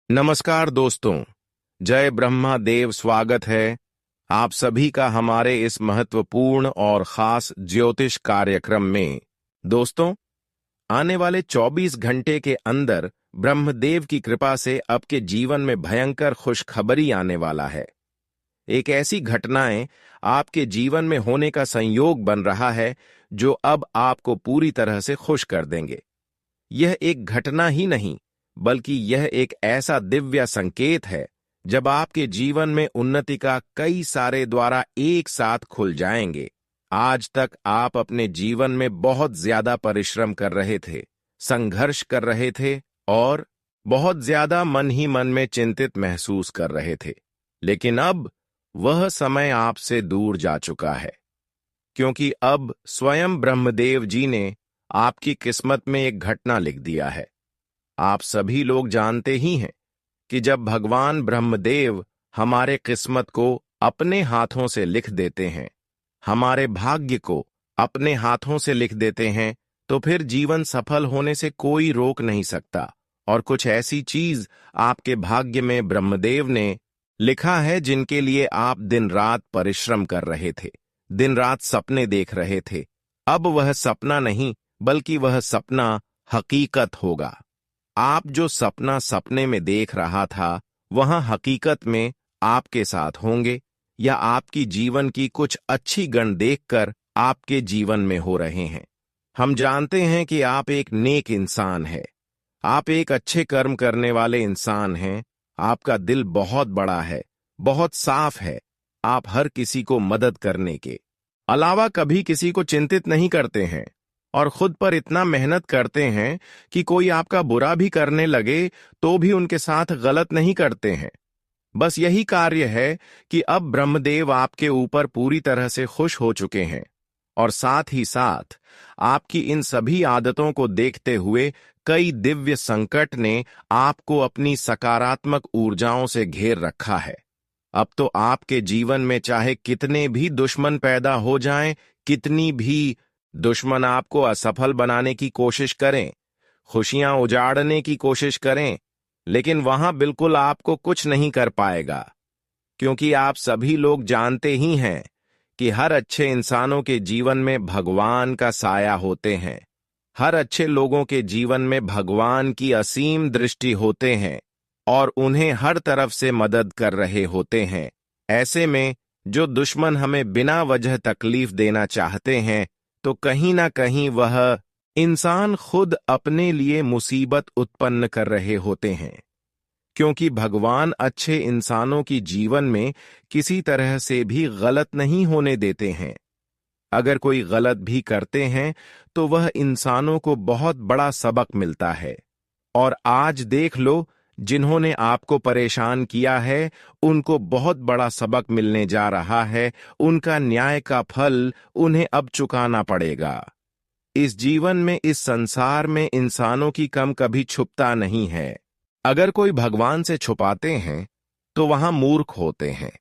नमस्कार दोस्तों, जय ब्रह्मा देव। स्वागत है आप सभी का हमारे इस महत्वपूर्ण और खास ज्योतिष कार्यक्रम में। दोस्तों, आने वाले 24 घंटे के अंदर ब्रह्मदेव की कृपा से आपके जीवन में भयंकर खुशखबरी आने वाला है। एक ऐसी घटनाएं आपके जीवन में होने का संयोग बन रहा है जो अब आपको पूरी तरह से खुश कर देंगे। यह एक घटना ही नहीं, बल्कि यह एक ऐसा दिव्य संकेत है जब आपके जीवन में उन्नति का कई सारे द्वारा एक साथ खुल जाएंगे। आज तक आप अपने जीवन में बहुत ज्यादा परिश्रम कर रहे थे, संघर्ष कर रहे थे और बहुत ज्यादा मन ही मन में चिंतित महसूस कर रहे थे। लेकिन अब वह समय आपसे दूर जा चुका है, क्योंकि अब स्वयं ब्रह्मदेव जी ने आपकी किस्मत में एक घटना लिख दिया है। आप सभी लोग जानते ही हैं कि जब भगवान ब्रह्मदेव हमारे किस्मत को अपने हाथों से लिख देते हैं, हमारे भाग्य को अपने हाथों से लिख देते हैं, तो फिर जीवन सफल होने से कोई रोक नहीं सकता। और कुछ ऐसी चीज आपके भाग्य में ब्रह्मदेव ने लिखा है जिनके लिए आप दिन रात परिश्रम कर रहे थे, दिन रात सपने देख रहे थे। अब वह सपना नहीं, बल्कि वह सपना हकीकत होगा। आप जो सपना सपने में देख रहा था, वहां हकीकत में आपके साथ होंगे, या आपकी जीवन की कुछ अच्छी गण देखकर आपके जीवन में हो रहे हैं। हम जानते हैं कि आप एक नेक इंसान हैं, आप एक अच्छे कर्म करने वाले इंसान हैं। आपका दिल बहुत बड़ा है, बहुत साफ है। आप हर किसी को मदद करने के अलावा कभी किसी को चिंतित नहीं करते हैं, और खुद पर इतना मेहनत करते हैं कि कोई आपका बुरा भी करने लगे तो भी उनके साथ गलत नहीं करते हैं। बस यही कार्य है कि अब ब्रह्मदेव आपके ऊपर पूरी तरह से खुश हो चुके हैं, और साथ ही साथ आपकी इन सभी आदतों को देखते हुए कई दिव्य संकट ने आपको अपनी सकारात्मक ऊर्जाओं से घेर रखा है। अब तो आपके जीवन में चाहे कितने भी दुश्मन पैदा हो जाएं, कितनी भी दुश्मन आपको असफल बनाने की कोशिश करें, खुशियां उजाड़ने की कोशिश करें, लेकिन वहां बिल्कुल आपको कुछ नहीं कर पाएगा, क्योंकि आप सभी लोग जानते ही हैं कि हर अच्छे इंसानों के जीवन में भगवान का साया होते हैं। हर अच्छे लोगों के जीवन में भगवान की असीम दृष्टि होते हैं और उन्हें हर तरफ से मदद कर रहे होते हैं। ऐसे में जो दुश्मन हमें बिना वजह तकलीफ देना चाहते हैं, तो कहीं ना कहीं वह इंसान खुद अपने लिए मुसीबत उत्पन्न कर रहे होते हैं, क्योंकि भगवान अच्छे इंसानों की जीवन में किसी तरह से भी गलत नहीं होने देते हैं। अगर कोई गलत भी करते हैं तो वह इंसानों को बहुत बड़ा सबक मिलता है। और आज देख लो, जिन्होंने आपको परेशान किया है उनको बहुत बड़ा सबक मिलने जा रहा है। उनका न्याय का फल उन्हें अब चुकाना पड़ेगा। इस जीवन में, इस संसार में इंसानों की कम कभी छुपता नहीं है। अगर कोई भगवान से छुपाते हैं तो वहां मूर्ख होते हैं,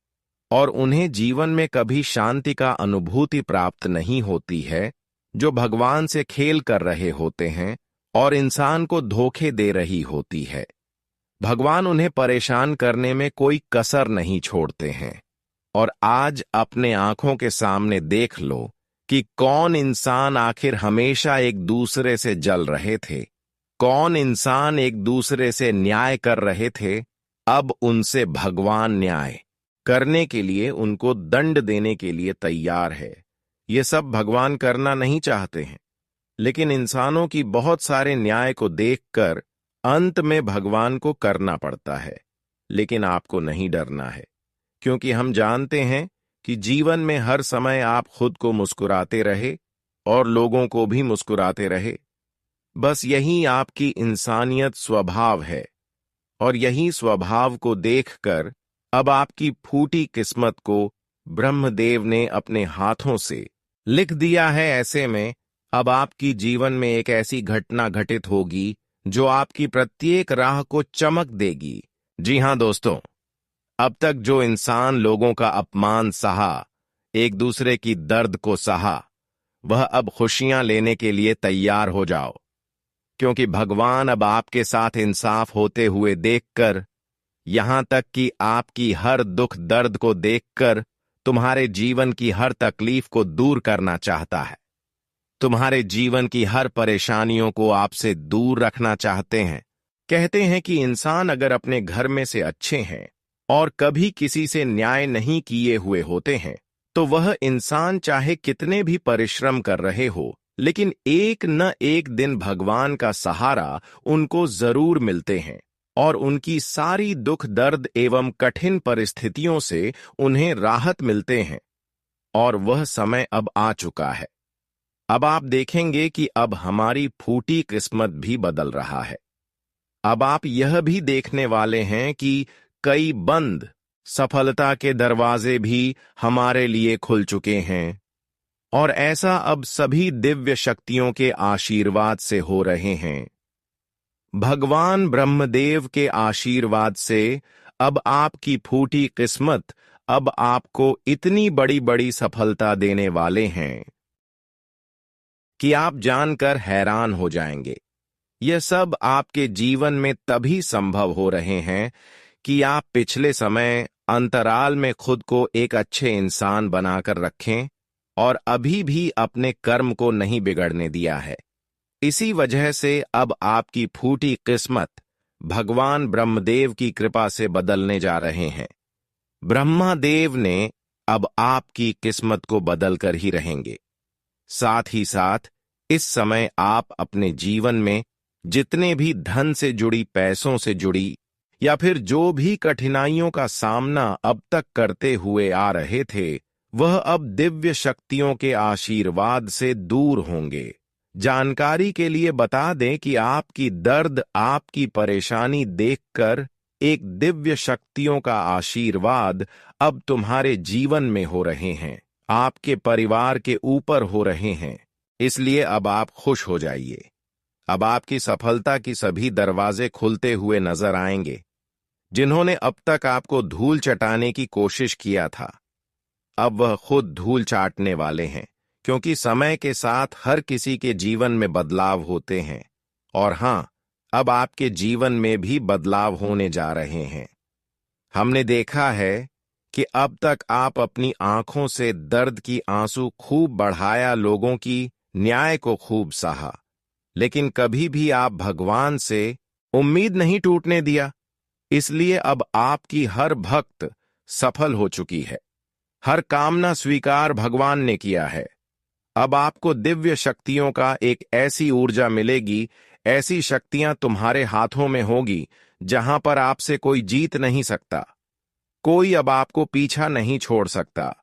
और उन्हें जीवन में कभी शांति का अनुभूति प्राप्त नहीं होती है, जो भगवान से खेल कर रहे होते हैं और इंसान को धोखे दे रही होती है। भगवान उन्हें परेशान करने में कोई कसर नहीं छोड़ते हैं। और आज अपने आंखों के सामने देख लो कि कौन इंसान आखिर हमेशा एक दूसरे से जल रहे थे, कौन इंसान एक दूसरे से न्याय कर रहे थे। अब उनसे भगवान न्याय करने के लिए, उनको दंड देने के लिए तैयार है। ये सब भगवान करना नहीं चाहते हैं, लेकिन इंसानों की बहुत सारे न्याय को देखकर अंत में भगवान को करना पड़ता है। लेकिन आपको नहीं डरना है, क्योंकि हम जानते हैं कि जीवन में हर समय आप खुद को मुस्कुराते रहे और लोगों को भी मुस्कुराते रहे। बस यही आपकी इंसानियत स्वभाव है, और यही स्वभाव को देखकर अब आपकी फूटी किस्मत को ब्रह्मदेव ने अपने हाथों से लिख दिया है। ऐसे में अब आपकी जीवन में एक ऐसी घटना घटित होगी जो आपकी प्रत्येक राह को चमक देगी। जी हां दोस्तों, अब तक जो इंसान लोगों का अपमान सहा, एक दूसरे की दर्द को सहा, वह अब खुशियां लेने के लिए तैयार हो जाओ, क्योंकि भगवान अब आपके साथ इंसाफ होते हुए देखकर यहां तक कि आपकी हर दुख दर्द को देखकर तुम्हारे जीवन की हर तकलीफ को दूर करना चाहता है। तुम्हारे जीवन की हर परेशानियों को आपसे दूर रखना चाहते हैं। कहते हैं कि इंसान अगर अपने घर में से अच्छे हैं और कभी किसी से न्याय नहीं किए हुए होते हैं, तो वह इंसान चाहे कितने भी परिश्रम कर रहे हो, लेकिन एक न एक दिन भगवान का सहारा उनको जरूर मिलते हैं और उनकी सारी दुख दर्द एवं कठिन परिस्थितियों से उन्हें राहत मिलते हैं। और वह समय अब आ चुका है। अब आप देखेंगे कि अब हमारी फूटी किस्मत भी बदल रहा है। अब आप यह भी देखने वाले हैं कि कई बंद सफलता के दरवाजे भी हमारे लिए खुल चुके हैं, और ऐसा अब सभी दिव्य शक्तियों के आशीर्वाद से हो रहे हैं। भगवान ब्रह्मदेव के आशीर्वाद से अब आपकी फूटी किस्मत अब आपको इतनी बड़ी बड़ी सफलता देने वाले हैं कि आप जानकर हैरान हो जाएंगे। यह सब आपके जीवन में तभी संभव हो रहे हैं कि आप पिछले समय अंतराल में खुद को एक अच्छे इंसान बनाकर रखें और अभी भी अपने कर्म को नहीं बिगड़ने दिया है। इसी वजह से अब आपकी फूटी किस्मत भगवान ब्रह्मदेव की कृपा से बदलने जा रहे हैं। ब्रह्मादेव ने अब आपकी किस्मत को बदलकर ही रहेंगे। साथ ही साथ इस समय आप अपने जीवन में जितने भी धन से जुड़ी, पैसों से जुड़ी या फिर जो भी कठिनाइयों का सामना अब तक करते हुए आ रहे थे, वह अब दिव्य शक्तियों के आशीर्वाद से दूर होंगे। जानकारी के लिए बता दें कि आपकी दर्द, आपकी परेशानी देखकर एक दिव्य शक्तियों का आशीर्वाद अब तुम्हारे जीवन में हो रहे हैं, आपके परिवार के ऊपर हो रहे हैं। इसलिए अब आप खुश हो जाइए। अब आपकी सफलता की सभी दरवाजे खुलते हुए नजर आएंगे। जिन्होंने अब तक आपको धूल चटाने की कोशिश किया था, अब वह खुद धूल चाटने वाले हैं, क्योंकि समय के साथ हर किसी के जीवन में बदलाव होते हैं। और हां, अब आपके जीवन में भी बदलाव होने जा रहे हैं। हमने देखा है कि अब तक आप अपनी आंखों से दर्द की आंसू खूब बढ़ाया, लोगों की न्याय को खूब सहा, लेकिन कभी भी आप भगवान से उम्मीद नहीं टूटने दिया। इसलिए अब आपकी हर भक्त सफल हो चुकी है। हर कामना स्वीकार भगवान ने किया है। अब आपको दिव्य शक्तियों का एक ऐसी ऊर्जा मिलेगी, ऐसी शक्तियां तुम्हारे हाथों में होगी जहां पर आपसे कोई जीत नहीं सकता। कोई अब आपको पीछा नहीं छोड़ सकता,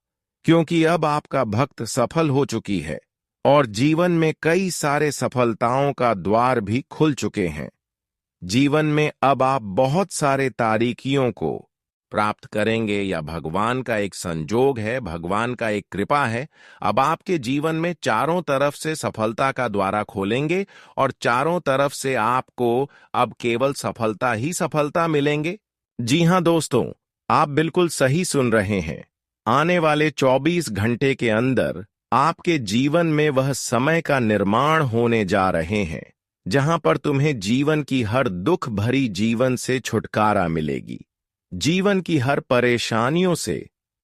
क्योंकि अब आपका भक्त सफल हो चुकी है और जीवन में कई सारे सफलताओं का द्वार भी खुल चुके हैं। जीवन में अब आप बहुत सारे तारीकियों को प्राप्त करेंगे, या भगवान का एक संजोग है, भगवान का एक कृपा है। अब आपके जीवन में चारों तरफ से सफलता का द्वारा खोलेंगे और चारों तरफ से आपको अब केवल सफलता ही सफलता मिलेंगे। जी हां दोस्तों, आप बिल्कुल सही सुन रहे हैं। आने वाले 24 घंटे के अंदर आपके जीवन में वह समय का निर्माण होने जा रहे हैं जहां पर तुम्हें जीवन की हर दुख भरी जीवन से छुटकारा मिलेगी। जीवन की हर परेशानियों से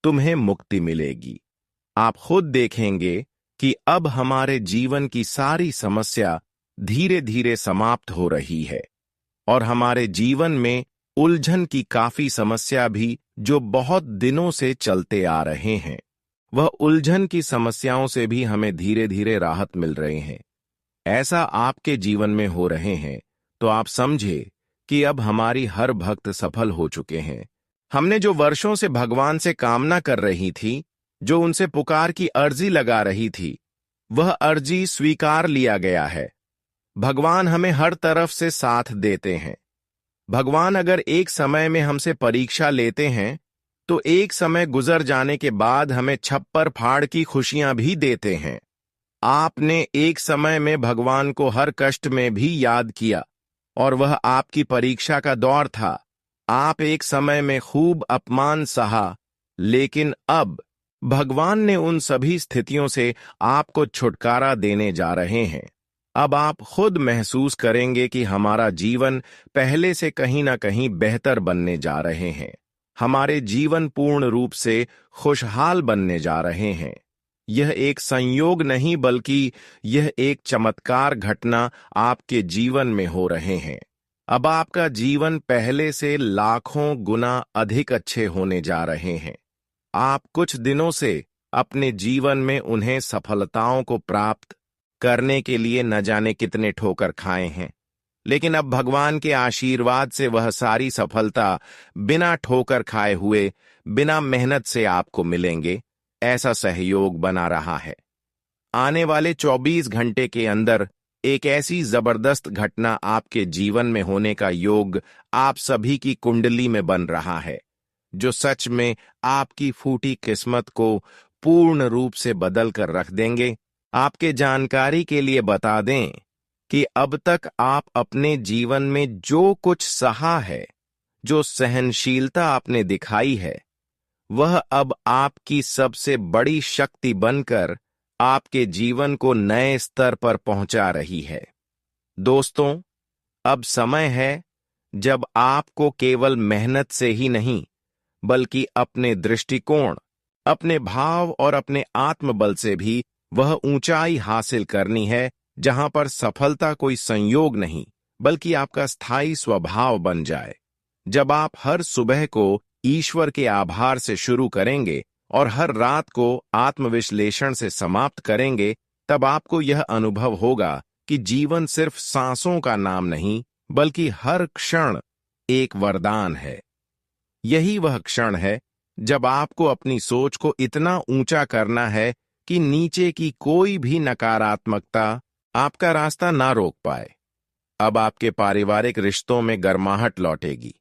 तुम्हें मुक्ति मिलेगी। आप खुद देखेंगे कि अब हमारे जीवन की सारी समस्या धीरे धीरे समाप्त हो रही है और हमारे जीवन में उलझन की काफी समस्या भी जो बहुत दिनों से चलते आ रहे हैं, वह उलझन की समस्याओं से भी हमें धीरे धीरे राहत मिल रहे हैं। ऐसा आपके जीवन में हो रहे हैं तो आप समझे कि अब हमारी हर भक्त सफल हो चुके हैं। हमने जो वर्षों से भगवान से कामना कर रही थी, जो उनसे पुकार की अर्जी लगा रही थी, वह अर्जी स्वीकार लिया गया है। भगवान हमें हर तरफ से साथ देते हैं। भगवान अगर एक समय में हमसे परीक्षा लेते हैं तो एक समय गुजर जाने के बाद हमें छप्पर फाड़ की खुशियां भी देते हैं। आपने एक समय में भगवान को हर कष्ट में भी याद किया और वह आपकी परीक्षा का दौर था। आप एक समय में खूब अपमान सहा, लेकिन अब भगवान ने उन सभी स्थितियों से आपको छुटकारा देने जा रहे हैं। अब आप खुद महसूस करेंगे कि हमारा जीवन पहले से कहीं ना कहीं बेहतर बनने जा रहे हैं। हमारे जीवन पूर्ण रूप से खुशहाल बनने जा रहे हैं। यह एक संयोग नहीं बल्कि यह एक चमत्कार घटना आपके जीवन में हो रहे हैं। अब आपका जीवन पहले से लाखों गुना अधिक अच्छे होने जा रहे हैं। आप कुछ दिनों से अपने जीवन में उन्हें सफलताओं को प्राप्त करने के लिए न जाने कितने ठोकर खाए हैं, लेकिन अब भगवान के आशीर्वाद से वह सारी सफलता बिना ठोकर खाए हुए, बिना मेहनत से आपको मिलेंगे। ऐसा सहयोग बना रहा है। आने वाले 24 घंटे के अंदर एक ऐसी जबरदस्त घटना आपके जीवन में होने का योग आप सभी की कुंडली में बन रहा है, जो सच में आपकी फूटी किस्मत को पूर्ण रूप से बदल कर रख देंगे। आपके जानकारी के लिए बता दें कि अब तक आप अपने जीवन में जो कुछ सहा है, जो सहनशीलता आपने दिखाई है, वह अब आपकी सबसे बड़ी शक्ति बनकर आपके जीवन को नए स्तर पर पहुंचा रही है। दोस्तों, अब समय है जब आपको केवल मेहनत से ही नहीं, बल्कि अपने दृष्टिकोण, अपने भाव और अपने आत्मबल से भी वह ऊंचाई हासिल करनी है जहां पर सफलता कोई संयोग नहीं, बल्कि आपका स्थायी स्वभाव बन जाए। जब आप हर सुबह को ईश्वर के आभार से शुरू करेंगे और हर रात को आत्मविश्लेषण से समाप्त करेंगे, तब आपको यह अनुभव होगा कि जीवन सिर्फ सांसों का नाम नहीं, बल्कि हर क्षण एक वरदान है। यही वह क्षण है जब आपको अपनी सोच को इतना ऊंचा करना है कि नीचे की कोई भी नकारात्मकता आपका रास्ता ना रोक पाए। अब आपके पारिवारिक रिश्तों में गर्माहट लौटेगी।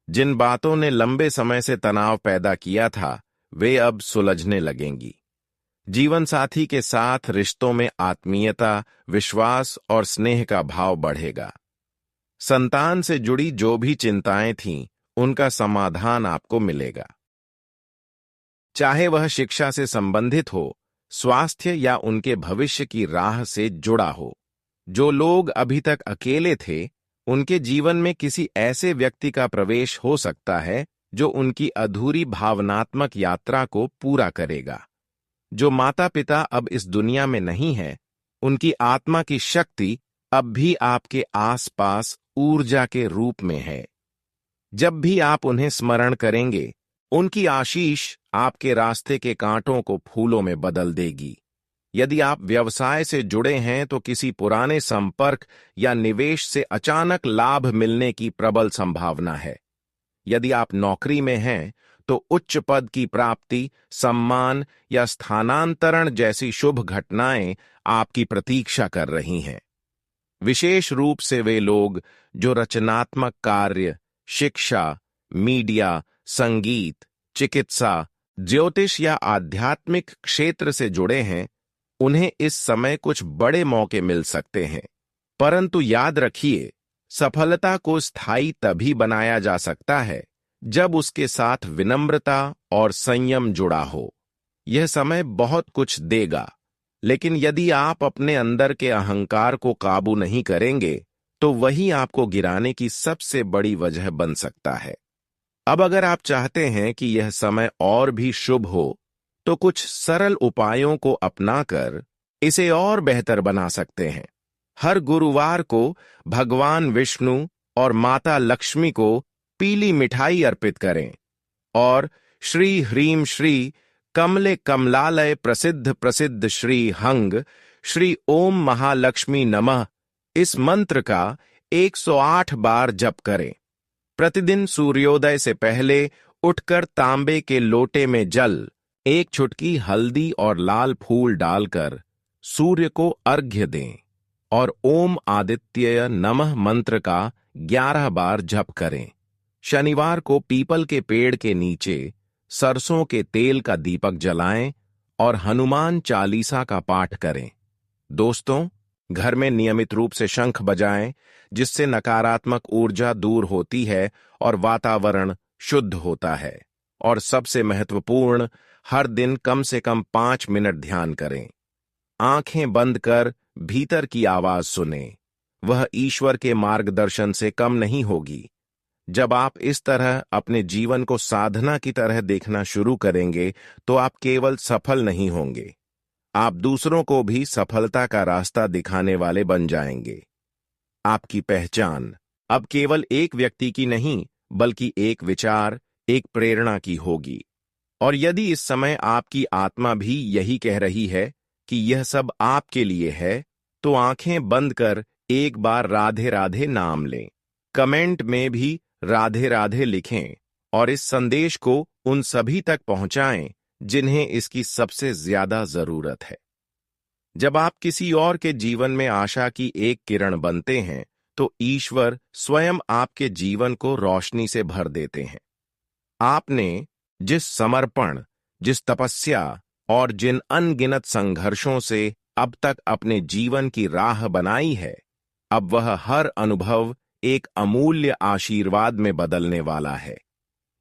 जिन बातों ने लंबे समय से तनाव पैदा किया था, वे अब सुलझने लगेंगी। जीवन साथी के साथ रिश्तों में आत्मीयता, विश्वास और स्नेह का भाव बढ़ेगा। संतान से जुड़ी जो भी चिंताएं थीं, उनका समाधान आपको मिलेगा। चाहे वह शिक्षा से संबंधित हो, स्वास्थ्य या उनके भविष्य की राह से जुड़ा हो। जो लोग अभी तक अकेले थे, उनके जीवन में किसी ऐसे व्यक्ति का प्रवेश हो सकता है जो उनकी अधूरी भावनात्मक यात्रा को पूरा करेगा। जो माता पिता अब इस दुनिया में नहीं है, उनकी आत्मा की शक्ति अब भी आपके आसपास ऊर्जा के रूप में है। जब भी आप उन्हें स्मरण करेंगे, उनकी आशीष आपके रास्ते के कांटों को फूलों में बदल देगी। यदि आप व्यवसाय से जुड़े हैं तो किसी पुराने संपर्क या निवेश से अचानक लाभ मिलने की प्रबल संभावना है। यदि आप नौकरी में हैं तो उच्च पद की प्राप्ति, सम्मान या स्थानांतरण जैसी शुभ घटनाएं आपकी प्रतीक्षा कर रही हैं। विशेष रूप से वे लोग जो रचनात्मक कार्य, शिक्षा, मीडिया, संगीत, चिकित्सा, ज्योतिष या आध्यात्मिक क्षेत्र से जुड़े हैं, उन्हें इस समय कुछ बड़े मौके मिल सकते हैं। परंतु याद रखिए, सफलता को स्थायी तभी बनाया जा सकता है जब उसके साथ विनम्रता और संयम जुड़ा हो। यह समय बहुत कुछ देगा, लेकिन यदि आप अपने अंदर के अहंकार को काबू नहीं करेंगे, तो वही आपको गिराने की सबसे बड़ी वजह बन सकता है। अब अगर आप चाहते हैं कि यह समय और भी शुभ हो, तो कुछ सरल उपायों को अपनाकर इसे और बेहतर बना सकते हैं। हर गुरुवार को भगवान विष्णु और माता लक्ष्मी को पीली मिठाई अर्पित करें और श्री ह्रीम श्री कमले कमलालय प्रसिद्ध प्रसिद्ध श्री हंग श्री ओम महालक्ष्मी नमः इस मंत्र का 108 बार जप करें। प्रतिदिन सूर्योदय से पहले उठकर तांबे के लोटे में जल, एक चुटकी हल्दी और लाल फूल डालकर सूर्य को अर्घ्य दें और ओम आदित्य नमः मंत्र का 11 बार जप करें। शनिवार को पीपल के पेड़ के नीचे सरसों के तेल का दीपक जलाएं और हनुमान चालीसा का पाठ करें। दोस्तों, घर में नियमित रूप से शंख बजाएं, जिससे नकारात्मक ऊर्जा दूर होती है और वातावरण शुद्ध होता है। और सबसे महत्वपूर्ण, हर दिन कम से कम 5 मिनट ध्यान करें। आंखें बंद कर भीतर की आवाज सुने, वह ईश्वर के मार्गदर्शन से कम नहीं होगी। जब आप इस तरह अपने जीवन को साधना की तरह देखना शुरू करेंगे तो आप केवल सफल नहीं होंगे, आप दूसरों को भी सफलता का रास्ता दिखाने वाले बन जाएंगे। आपकी पहचान अब केवल एक व्यक्ति की नहीं, बल्कि एक विचार, एक प्रेरणा की होगी। और यदि इस समय आपकी आत्मा भी यही कह रही है कि यह सब आपके लिए है, तो आंखें बंद कर एक बार राधे राधे नाम लें। कमेंट में भी राधे राधे लिखें और इस संदेश को उन सभी तक पहुंचाएं जिन्हें इसकी सबसे ज्यादा जरूरत है। जब आप किसी और के जीवन में आशा की एक किरण बनते हैं तो ईश्वर स्वयं आपके जीवन को रोशनी से भर देते हैं। आपने जिस समर्पण, जिस तपस्या और जिन अनगिनत संघर्षों से अब तक अपने जीवन की राह बनाई है, अब वह हर अनुभव एक अमूल्य आशीर्वाद में बदलने वाला है।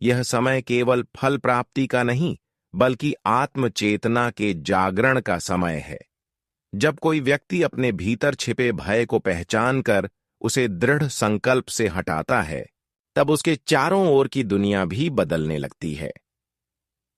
यह समय केवल फल प्राप्ति का नहीं, बल्कि आत्मचेतना के जागरण का समय है। जब कोई व्यक्ति अपने भीतर छिपे भय को पहचान कर उसे दृढ़ संकल्प से हटाता है, तब उसके चारों ओर की दुनिया भी बदलने लगती है।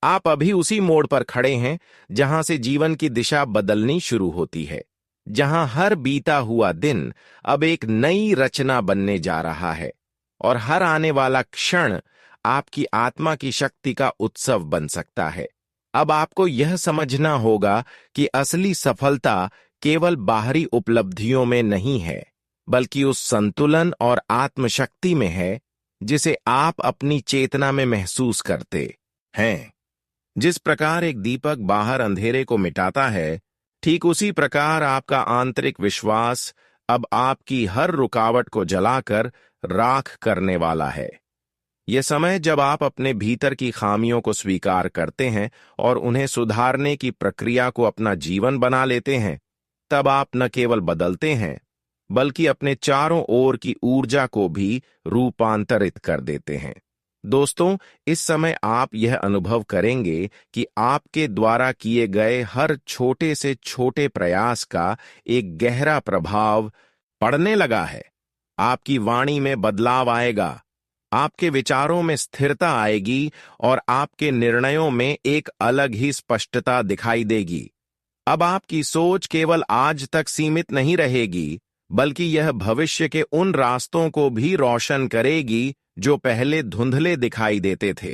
आप अभी उसी मोड़ पर खड़े हैं जहां से जीवन की दिशा बदलनी शुरू होती है, जहां हर बीता हुआ दिन अब एक नई रचना बनने जा रहा है और हर आने वाला क्षण आपकी आत्मा की शक्ति का उत्सव बन सकता है। अब आपको यह समझना होगा कि असली सफलता केवल बाहरी उपलब्धियों में नहीं है, बल्कि उस संतुलन और आत्मशक्ति में है जिसे आप अपनी चेतना में महसूस करते हैं। जिस प्रकार एक दीपक बाहर अंधेरे को मिटाता है, ठीक उसी प्रकार आपका आंतरिक विश्वास अब आपकी हर रुकावट को जलाकर राख करने वाला है। यह समय जब आप अपने भीतर की खामियों को स्वीकार करते हैं और उन्हें सुधारने की प्रक्रिया को अपना जीवन बना लेते हैं, तब आप न केवल बदलते हैं, बल्कि अपने चारों ओर की ऊर्जा को भी रूपांतरित कर देते हैं। दोस्तों, इस समय आप यह अनुभव करेंगे कि आपके द्वारा किए गए हर छोटे से छोटे प्रयास का एक गहरा प्रभाव पड़ने लगा है। आपकी वाणी में बदलाव आएगा, आपके विचारों में स्थिरता आएगी और आपके निर्णयों में एक अलग ही स्पष्टता दिखाई देगी। अब आपकी सोच केवल आज तक सीमित नहीं रहेगी, बल्कि यह भविष्य के उन रास्तों को भी रोशन करेगी जो पहले धुंधले दिखाई देते थे।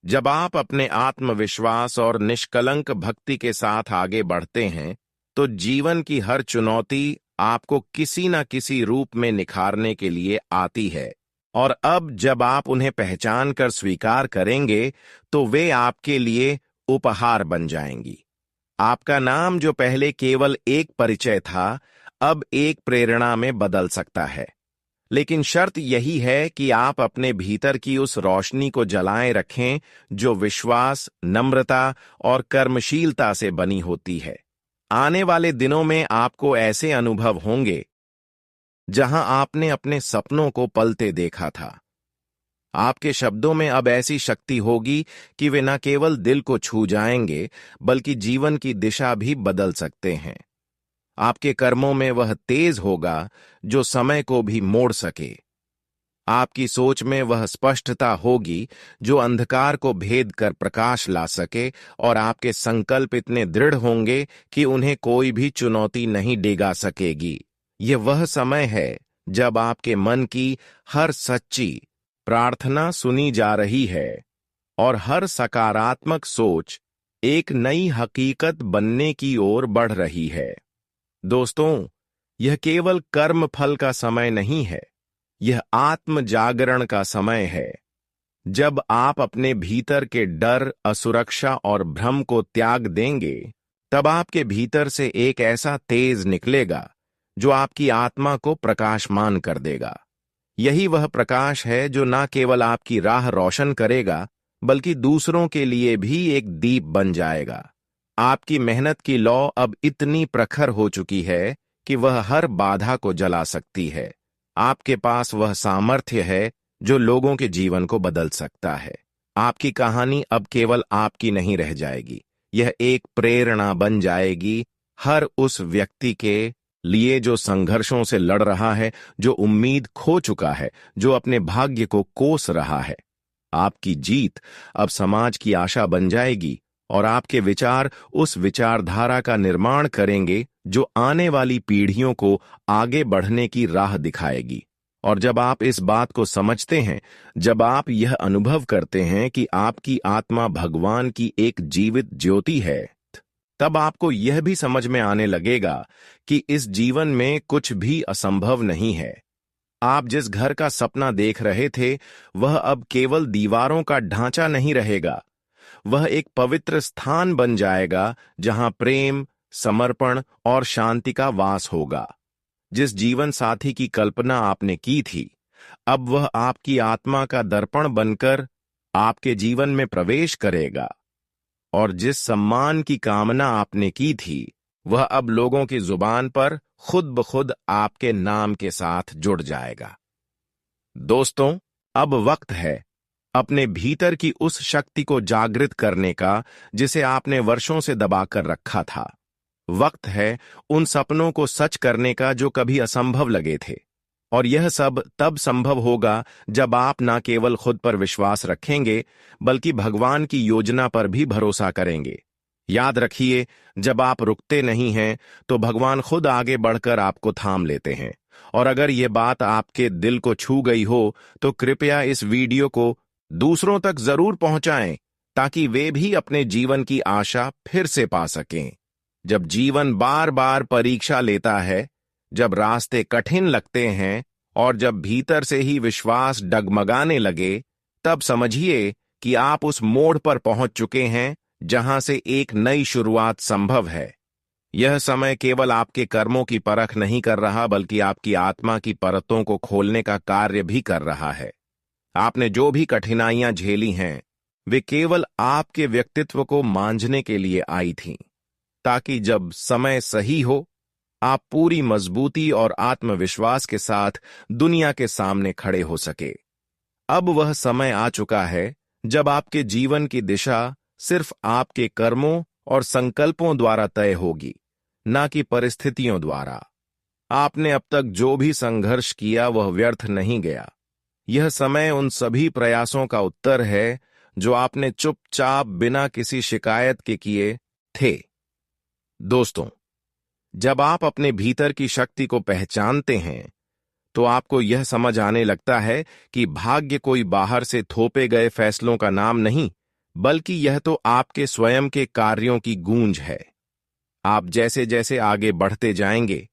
जब आप अपने आत्मविश्वास और निष्कलंक भक्ति के साथ आगे बढ़ते हैं, तो जीवन की हर चुनौती आपको किसी न किसी रूप में निखारने के लिए आती है। और अब जब आप उन्हें पहचान कर स्वीकार करेंगे, तो वे आपके लिए उपहार बन जाएंगी। आपका नाम जो पहले केवल एक परिचय था, अब एक प्रेरणा में बदल सकता है। लेकिन शर्त यही है कि आप अपने भीतर की उस रोशनी को जलाए रखें जो विश्वास, नम्रता और कर्मशीलता से बनी होती है। आने वाले दिनों में आपको ऐसे अनुभव होंगे जहां आपने अपने सपनों को पलते देखा था। आपके शब्दों में अब ऐसी शक्ति होगी कि वे न केवल दिल को छू जाएंगे, बल्कि जीवन की दिशा भी बदल सकते हैं। आपके कर्मों में वह तेज होगा जो समय को भी मोड़ सके। आपकी सोच में वह स्पष्टता होगी जो अंधकार को भेद कर प्रकाश ला सके, और आपके संकल्प इतने दृढ़ होंगे कि उन्हें कोई भी चुनौती नहीं डिगा सकेगी। यह वह समय है जब आपके मन की हर सच्ची प्रार्थना सुनी जा रही है और हर सकारात्मक सोच एक नई हकीकत बनने की ओर बढ़ रही है। दोस्तों, यह केवल कर्म फल का समय नहीं है, यह आत्म जागरण का समय है। जब आप अपने भीतर के डर, असुरक्षा और भ्रम को त्याग देंगे, तब आपके भीतर से एक ऐसा तेज निकलेगा जो आपकी आत्मा को प्रकाशमान कर देगा। यही वह प्रकाश है जो न केवल आपकी राह रोशन करेगा, बल्कि दूसरों के लिए भी एक दीप बन जाएगा। आपकी मेहनत की लौ अब इतनी प्रखर हो चुकी है कि वह हर बाधा को जला सकती है। आपके पास वह सामर्थ्य है जो लोगों के जीवन को बदल सकता है। आपकी कहानी अब केवल आपकी नहीं रह जाएगी, यह एक प्रेरणा बन जाएगी हर उस व्यक्ति के लिए जो संघर्षों से लड़ रहा है, जो उम्मीद खो चुका है, जो अपने भाग्य को कोस रहा है। आपकी जीत अब समाज की आशा बन जाएगी और आपके विचार उस विचारधारा का निर्माण करेंगे जो आने वाली पीढ़ियों को आगे बढ़ने की राह दिखाएगी। और जब आप इस बात को समझते हैं, जब आप यह अनुभव करते हैं कि आपकी आत्मा भगवान की एक जीवित ज्योति है, तब आपको यह भी समझ में आने लगेगा कि इस जीवन में कुछ भी असंभव नहीं है। आप जिस घर का सपना देख रहे थे, वह अब केवल दीवारों का ढांचा नहीं रहेगा। वह एक पवित्र स्थान बन जाएगा जहां प्रेम, समर्पण और शांति का वास होगा। जिस जीवन साथी की कल्पना आपने की थी, अब वह आपकी आत्मा का दर्पण बनकर आपके जीवन में प्रवेश करेगा। और जिस सम्मान की कामना आपने की थी, वह अब लोगों की जुबान पर खुद ब खुद आपके नाम के साथ जुड़ जाएगा। दोस्तों, अब वक्त है अपने भीतर की उस शक्ति को जागृत करने का जिसे आपने वर्षों से दबाकर रखा था। वक्त है उन सपनों को सच करने का जो कभी असंभव लगे थे। और यह सब तब संभव होगा जब आप न केवल खुद पर विश्वास रखेंगे, बल्कि भगवान की योजना पर भी भरोसा करेंगे। याद रखिए, जब आप रुकते नहीं हैं तो भगवान खुद आगे बढ़कर आपको थाम लेते हैं। और अगर ये बात आपके दिल को छू गई हो तो कृपया इस वीडियो को दूसरों तक जरूर पहुंचाएं, ताकि वे भी अपने जीवन की आशा फिर से पा सकें। जब जीवन बार बार परीक्षा लेता है, जब रास्ते कठिन लगते हैं और जब भीतर से ही विश्वास डगमगाने लगे, तब समझिए कि आप उस मोड़ पर पहुंच चुके हैं जहां से एक नई शुरुआत संभव है। यह समय केवल आपके कर्मों की परख नहीं कर रहा, बल्कि आपकी आत्मा की परतों को खोलने का कार्य भी कर रहा है। आपने जो भी कठिनाइयां झेली हैं, वे केवल आपके व्यक्तित्व को मांझने के लिए आई थीं, ताकि जब समय सही हो, आप पूरी मजबूती और आत्मविश्वास के साथ दुनिया के सामने खड़े हो सके। अब वह समय आ चुका है जब आपके जीवन की दिशा सिर्फ आपके कर्मों और संकल्पों द्वारा तय होगी, न कि परिस्थितियों द्वारा। आपने अब तक जो भी संघर्ष किया वह व्यर्थ नहीं गया। यह समय उन सभी प्रयासों का उत्तर है जो आपने चुपचाप बिना किसी शिकायत के किए थे। दोस्तों, जब आप अपने भीतर की शक्ति को पहचानते हैं, तो आपको यह समझ आने लगता है कि भाग्य कोई बाहर से थोपे गए फैसलों का नाम नहीं, बल्कि यह तो आपके स्वयं के कार्यों की गूंज है। आप जैसे जैसे आगे बढ़ते जाएंगे,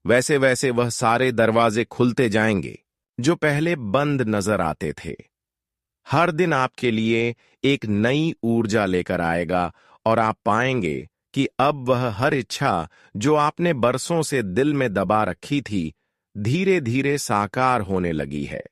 वैसे वैसे वह सारे दरवाजे खुलते जाएंगे जो पहले बंद नजर आते थे। हर दिन आपके लिए एक नई ऊर्जा लेकर आएगा और आप पाएंगे कि अब वह हर इच्छा जो आपने बरसों से दिल में दबा रखी थी, धीरे धीरे साकार होने लगी है।